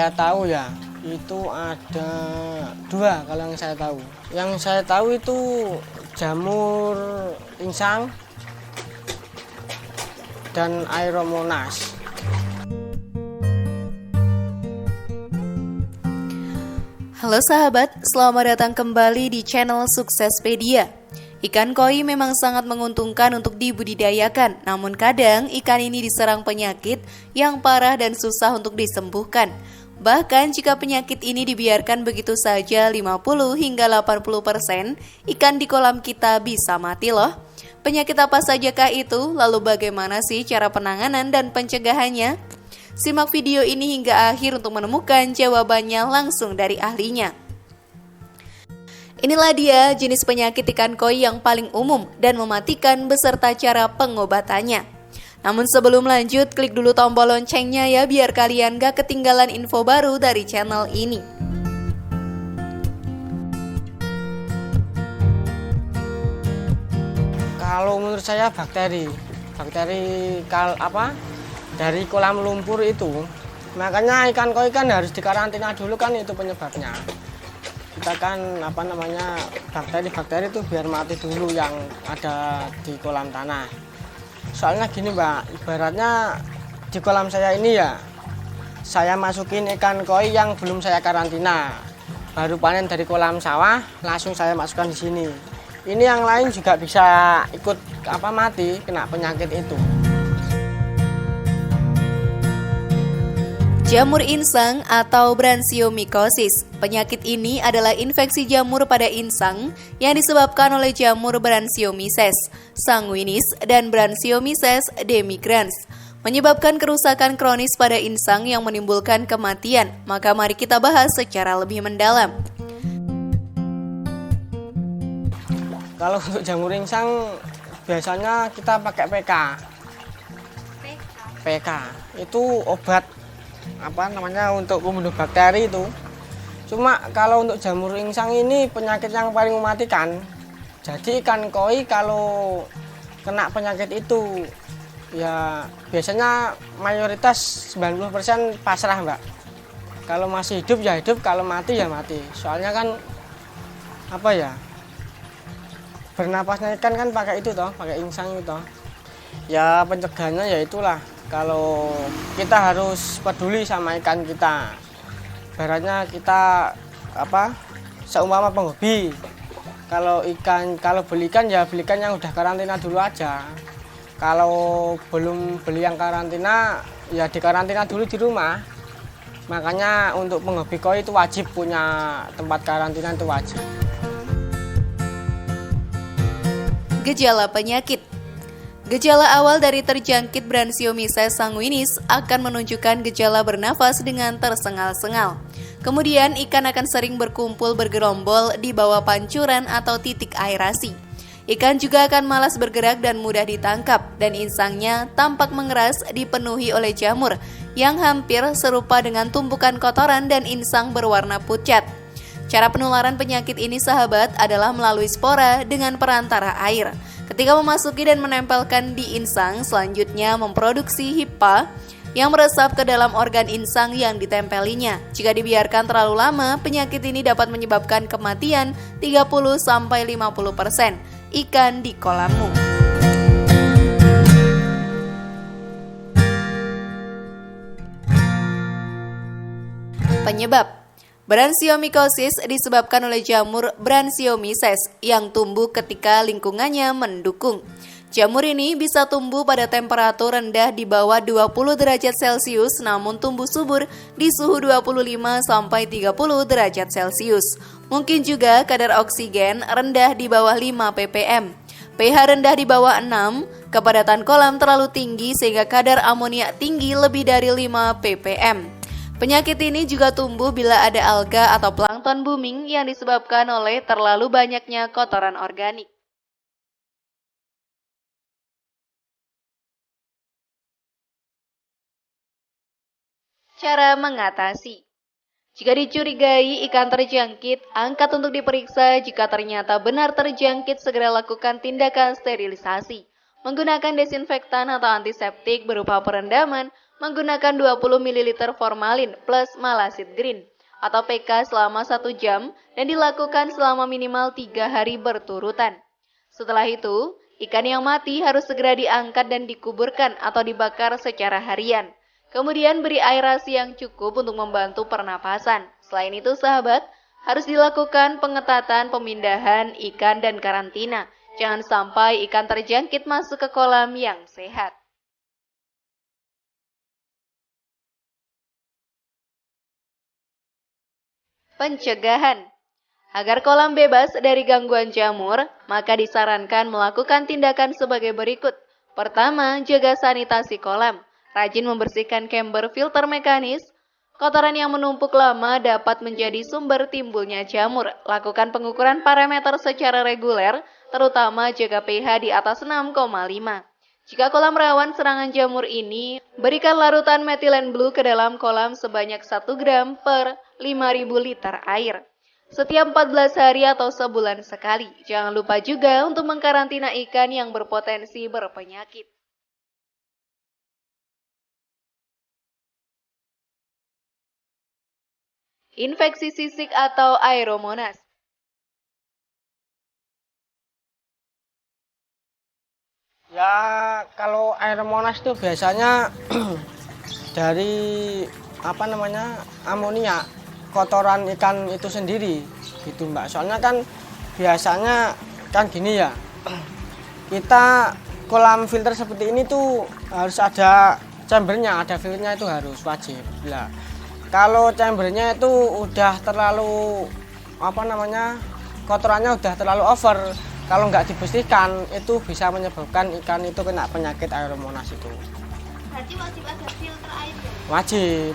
saya tahu ya, itu ada dua kalau yang saya tahu. Yang saya tahu itu jamur insang dan aeromonas. Halo sahabat, selamat datang kembali di channel Suksespedia. Ikan koi memang sangat menguntungkan untuk dibudidayakan, namun kadang ikan ini diserang penyakit yang parah dan susah untuk disembuhkan. Bahkan jika penyakit ini dibiarkan begitu saja 50 hingga 80% ikan di kolam kita bisa mati loh. Penyakit apa sajakah itu? Lalu bagaimana sih cara penanganan dan pencegahannya? Simak video ini hingga akhir untuk menemukan jawabannya langsung dari ahlinya. Inilah dia jenis penyakit ikan koi yang paling umum dan mematikan beserta cara pengobatannya. Namun sebelum lanjut, klik dulu tombol loncengnya ya biar kalian gak ketinggalan info baru dari channel ini. Kalau menurut saya bakteri dari kolam lumpur itu. Makanya ikan koi kan harus dikarantina dulu kan, itu penyebabnya. Kita kan bakteri itu biar mati dulu yang ada di kolam tanah. Soalnya gini Mbak, ibaratnya di kolam saya ini ya, saya masukin ikan koi yang belum saya karantina, baru panen dari kolam sawah, langsung saya masukkan di sini. Ini yang lain juga bisa ikut mati kena penyakit itu. Jamur insang atau branchiomycosis. Penyakit ini adalah infeksi jamur pada insang yang disebabkan oleh jamur Branchiomyces sanguinis dan Branchiomyces demigrans, menyebabkan kerusakan kronis pada insang yang menimbulkan kematian. Maka mari kita bahas secara lebih mendalam. Kalau untuk jamur insang biasanya kita pakai PK. Itu obat untuk membunuh bakteri itu. Cuma kalau untuk jamur insang ini penyakit yang paling mematikan. Jadi ikan koi kalau kena penyakit itu ya biasanya mayoritas 90% pasrah Mbak. Kalau masih hidup ya hidup, kalau mati ya mati. Soalnya kan bernapasnya ikan kan pakai itu toh, pakai insang itu toh. Ya pencegahannya ya itulah, kalau kita harus peduli sama ikan kita. Ibaratnya kita seumpama penghobi. Kalau beli ikan ya belikan yang udah karantina dulu aja. Kalau belum beli yang karantina ya dikarantina dulu di rumah. Makanya untuk penghobi koi itu wajib punya tempat karantina, itu wajib. Gejala penyakit. Gejala awal dari terjangkit Branchiomyces sanguinis akan menunjukkan gejala bernafas dengan tersengal-sengal. Kemudian ikan akan sering berkumpul bergerombol di bawah pancuran atau titik aerasi. Ikan juga akan malas bergerak dan mudah ditangkap, dan insangnya tampak mengeras dipenuhi oleh jamur yang hampir serupa dengan tumpukan kotoran dan insang berwarna pucat. Cara penularan penyakit ini sahabat adalah melalui spora dengan perantara air. Ketika memasuki dan menempelkan di insang, selanjutnya memproduksi HIPA yang meresap ke dalam organ insang yang ditempelinya. Jika dibiarkan terlalu lama, penyakit ini dapat menyebabkan kematian 30-50% ikan di kolammu. Penyebab Branchiomycosis disebabkan oleh jamur Branchiomyces yang tumbuh ketika lingkungannya mendukung. Jamur ini bisa tumbuh pada temperatur rendah di bawah 20 derajat Celcius namun tumbuh subur di suhu 25-30 derajat Celcius. Mungkin juga kadar oksigen rendah di bawah 5 ppm. pH rendah di bawah 6, kepadatan kolam terlalu tinggi sehingga kadar amonia tinggi lebih dari 5 ppm. Penyakit ini juga tumbuh bila ada alga atau plankton booming yang disebabkan oleh terlalu banyaknya kotoran organik. Cara mengatasi. Jika dicurigai ikan terjangkit, angkat untuk diperiksa. Jika ternyata benar terjangkit, segera lakukan tindakan sterilisasi. Menggunakan desinfektan atau antiseptik berupa perendaman menggunakan 20 ml formalin plus malasid green atau PK selama 1 jam dan dilakukan selama minimal 3 hari berturutan. Setelah itu, ikan yang mati harus segera diangkat dan dikuburkan atau dibakar secara harian. Kemudian beri aerasi yang cukup untuk membantu pernapasan. Selain itu, sahabat, harus dilakukan pengetatan pemindahan ikan dan karantina. Jangan sampai ikan terjangkit masuk ke kolam yang sehat. Pencegahan. Agar kolam bebas dari gangguan jamur, maka disarankan melakukan tindakan sebagai berikut. Pertama, jaga sanitasi kolam. Rajin membersihkan chamber filter mekanis. Kotoran yang menumpuk lama dapat menjadi sumber timbulnya jamur. Lakukan pengukuran parameter secara reguler, terutama jaga pH di atas 6,5. Jika kolam rawan serangan jamur ini, berikan larutan metilen blue ke dalam kolam sebanyak 1 gram per 5.000 liter air. Setiap 14 hari atau sebulan sekali. Jangan lupa juga untuk mengkarantina ikan yang berpotensi berpenyakit. Infeksi sisik atau Aeromonas. Ya, kalau Aeromonas itu biasanya dari amonia, kotoran ikan itu sendiri gitu Mbak. Soalnya kan biasanya kan gini ya, kita kolam filter seperti ini tuh harus ada chambernya, ada filternya, itu harus wajib. Lah, kalau chambernya itu udah terlalu kotorannya udah terlalu over, kalau nggak dibersihkan itu bisa menyebabkan ikan itu kena penyakit Aeromonas itu. Berarti wajib ada filter air ya? Wajib.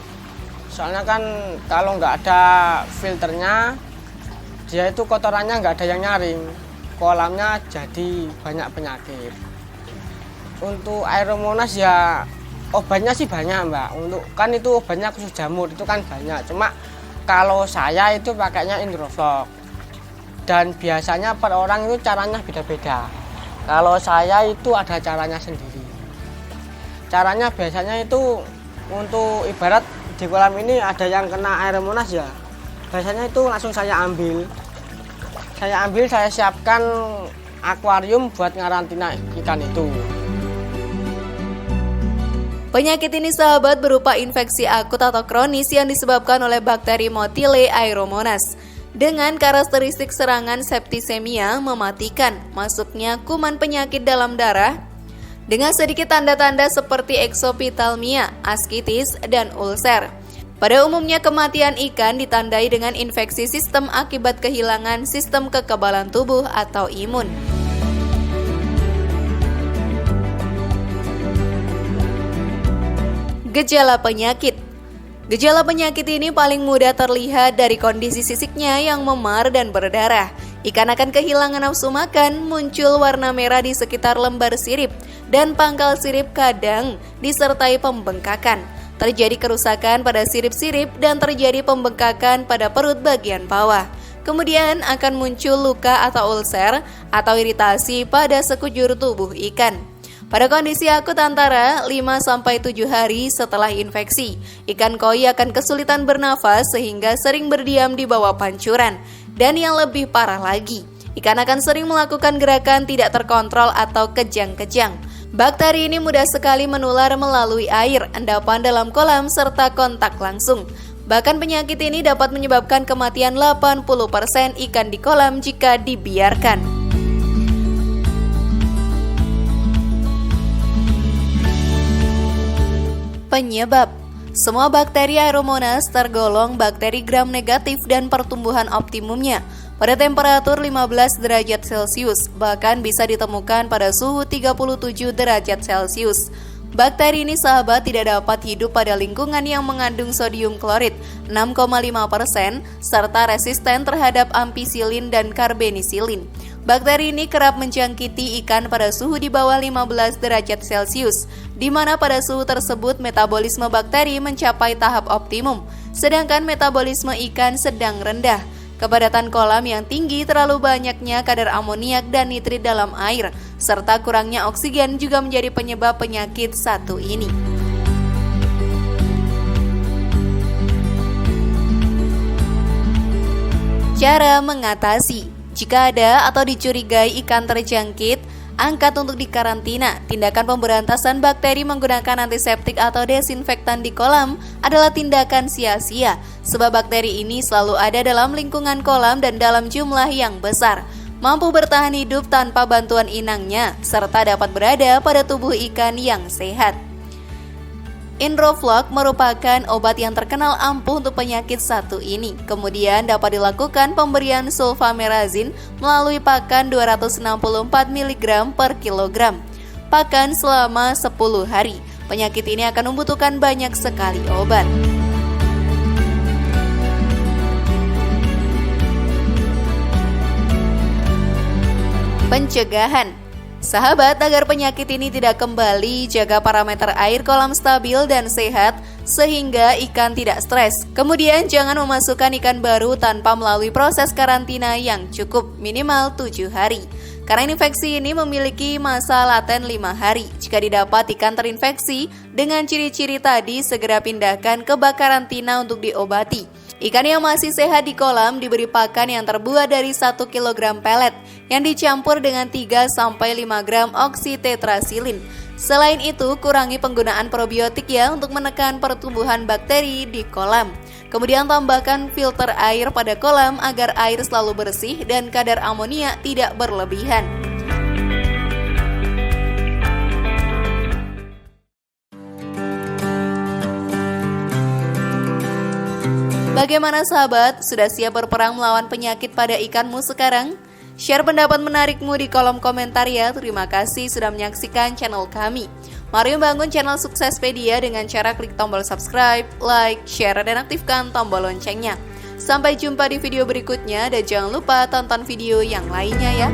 Soalnya kan kalau nggak ada filternya, dia itu kotorannya nggak ada yang nyaring, kolamnya jadi banyak penyakit. Untuk Aeromonas ya obatnya sih banyak Mbak. Untuk kan itu obatnya khusus jamur itu kan banyak. Cuma kalau saya itu pakainya Indroflox. Dan biasanya per orang itu caranya beda-beda. Kalau saya itu ada caranya sendiri. Caranya biasanya itu untuk ibarat di kolam ini ada yang kena Aeromonas ya. Biasanya itu langsung saya ambil. Saya siapkan akuarium buat ngarantina ikan itu. Penyakit ini sahabat berupa infeksi akut atau kronis yang disebabkan oleh bakteri Motile Aeromonas. Dengan karakteristik serangan septisemia mematikan, masuknya kuman penyakit dalam darah, dengan sedikit tanda-tanda seperti eksopitalmia, askitis, dan ulser. Pada umumnya kematian ikan ditandai dengan infeksi sistem akibat kehilangan sistem kekebalan tubuh atau imun. Gejala penyakit. Gejala penyakit ini paling mudah terlihat dari kondisi sisiknya yang memar dan berdarah. Ikan akan kehilangan nafsu makan, muncul warna merah di sekitar lembar sirip, dan pangkal sirip kadang disertai pembengkakan. Terjadi kerusakan pada sirip-sirip dan terjadi pembengkakan pada perut bagian bawah. Kemudian akan muncul luka atau ulser atau iritasi pada sekujur tubuh ikan. Pada kondisi akut antara 5-7 hari setelah infeksi, ikan koi akan kesulitan bernafas sehingga sering berdiam di bawah pancuran. Dan yang lebih parah lagi, ikan akan sering melakukan gerakan tidak terkontrol atau kejang-kejang. Bakteri ini mudah sekali menular melalui air, endapan dalam kolam, serta kontak langsung. Bahkan penyakit ini dapat menyebabkan kematian 80% ikan di kolam jika dibiarkan. Penyebab. Semua bakteri Aeromonas tergolong bakteri gram negatif dan pertumbuhan optimumnya pada temperatur 15 derajat Celcius, bahkan bisa ditemukan pada suhu 37 derajat Celcius. Bakteri ini sahabat tidak dapat hidup pada lingkungan yang mengandung sodium klorid 6,5% serta resisten terhadap ampicillin dan carbenisilin. Bakteri ini kerap menjangkiti ikan pada suhu di bawah 15 derajat Celcius, di mana pada suhu tersebut metabolisme bakteri mencapai tahap optimum, sedangkan metabolisme ikan sedang rendah. Kepadatan kolam yang tinggi, terlalu banyaknya kadar amoniak dan nitrit dalam air, serta kurangnya oksigen juga menjadi penyebab penyakit satu ini. Cara mengatasi: jika ada atau dicurigai ikan terjangkit, angkat untuk dikarantina. Tindakan pemberantasan bakteri menggunakan antiseptik atau desinfektan di kolam adalah tindakan sia-sia, sebab bakteri ini selalu ada dalam lingkungan kolam dan dalam jumlah yang besar, mampu bertahan hidup tanpa bantuan inangnya, serta dapat berada pada tubuh ikan yang sehat. Inrofloc merupakan obat yang terkenal ampuh untuk penyakit satu ini. Kemudian dapat dilakukan pemberian sulfamerazin melalui pakan 264 mg per kilogram. Pakan selama 10 hari. Penyakit ini akan membutuhkan banyak sekali obat. Pencegahan. Sahabat, agar penyakit ini tidak kembali, jaga parameter air kolam stabil dan sehat sehingga ikan tidak stres. Kemudian jangan memasukkan ikan baru tanpa melalui proses karantina yang cukup, minimal 7 hari. Karena infeksi ini memiliki masa laten 5 hari. Jika didapat ikan terinfeksi dengan ciri-ciri tadi, segera pindahkan ke bak karantina untuk diobati. Ikan yang masih sehat di kolam diberi pakan yang terbuat dari 1 kg pelet yang dicampur dengan 3-5 gram oksitetrasilin. Selain itu, kurangi penggunaan probiotik ya untuk menekan pertumbuhan bakteri di kolam. Kemudian tambahkan filter air pada kolam agar air selalu bersih dan kadar amonia tidak berlebihan. Bagaimana sahabat, sudah siap berperang melawan penyakit pada ikanmu sekarang? Share pendapat menarikmu di kolom komentar ya. Terima kasih sudah menyaksikan channel kami. Mari membangun channel Suksespedia dengan cara klik tombol subscribe, like, share, dan aktifkan tombol loncengnya. Sampai jumpa di video berikutnya dan jangan lupa tonton video yang lainnya ya.